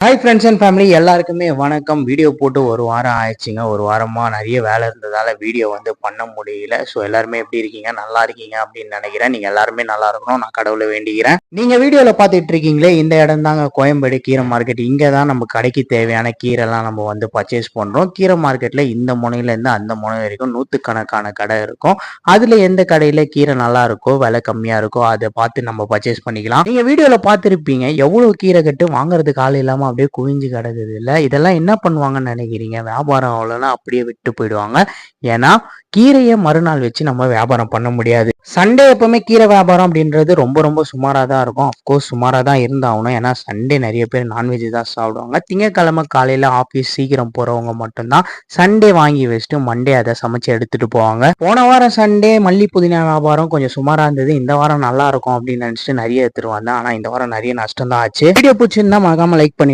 Hi friends and family எல்லாருக்குமே வணக்கம். Video போட்டு ஒரு வாரம் ஆயிடுச்சுங்க. ஒரு வாரமாக நிறைய வேலை இருந்ததால் வீடியோ பண்ண முடியல. ஸோ எல்லாருமே எப்படி இருக்கீங்க? நல்லா இருக்கீங்க அப்படின்னு நினைக்கிறேன். நீங்கள் எல்லாருமே நல்லா இருக்கணும், நான் கடவுளை வேண்டிக்கிறேன். நீங்கள் வீடியோவில் பார்த்துட்டு இருக்கீங்களே, இந்த இடம் தாங்க கோயம்பேடு கீரை மார்க்கெட். இங்கே தான் நம்ம கடைக்கு தேவையான கீரைலாம் நம்ம பர்ச்சேஸ் பண்ணுறோம். கீரை மார்க்கெட்டில் இந்த முனையிலேருந்து அந்த முனை வரைக்கும் நூற்றுக்கணக்கான கடை இருக்கும். அதில் எந்த கடையில் கீரை நல்லா இருக்கோ, விலை கம்மியாக இருக்கோ அதை பார்த்து நம்ம பர்ச்சேஸ் பண்ணிக்கலாம். நீங்கள் வீடியோவில் பார்த்துருப்பீங்க எவ்வளோ கீரை கட்டு வாங்குறதுக்கு ஆள் இல்லாமல் அப்படியே குவிஞ்சு கிடக்குது இல்லை. இதெல்லாம் என்ன பண்ணுவாங்கன்னு நினைக்கிறீங்க? வியாபாரம் அவ்வளோனா அப்படியே விட்டு போயிடுவாங்க. ஏன்னா கீரையை மறுநாள் வச்சு நம்ம வியாபாரம் பண்ண முடியாது. சண்டே எப்பவுமே கீரை வியாபாரம் அப்படின்றது ரொம்ப ரொம்ப சுமாராக தான் இருக்கும். அஃப்கோர்ஸ் சுமாராக தான் இருந்தாகணும். ஏன்னா சண்டே நிறைய பேர் நான்வெஜ் தான் சாப்பிடுவாங்க. திங்கக்கிழமை காலையில் ஆஃபீஸ் சீக்கிரம் போகிறவங்க மட்டும்தான் சண்டே வாங்கி வச்சுட்டு மண்டே அதை சமைச்சு எடுத்துட்டு போவாங்க. போன வாரம் சண்டே மல்லி புதினா வியாபாரம் கொஞ்சம் சுமாராக இருந்தது. இந்த வாரம் நல்லா இருக்கும் அப்படின்னு நினச்சிட்டு நிறைய எடுத்துட்டு வந்தேன். ஆனால் இந்த வாரம் நிறைய நஷ்டம் தான் ஆச்சு. வீடியோ பிடிச்சிருந்தா மறக்காம லைக் பண்ணிட்டு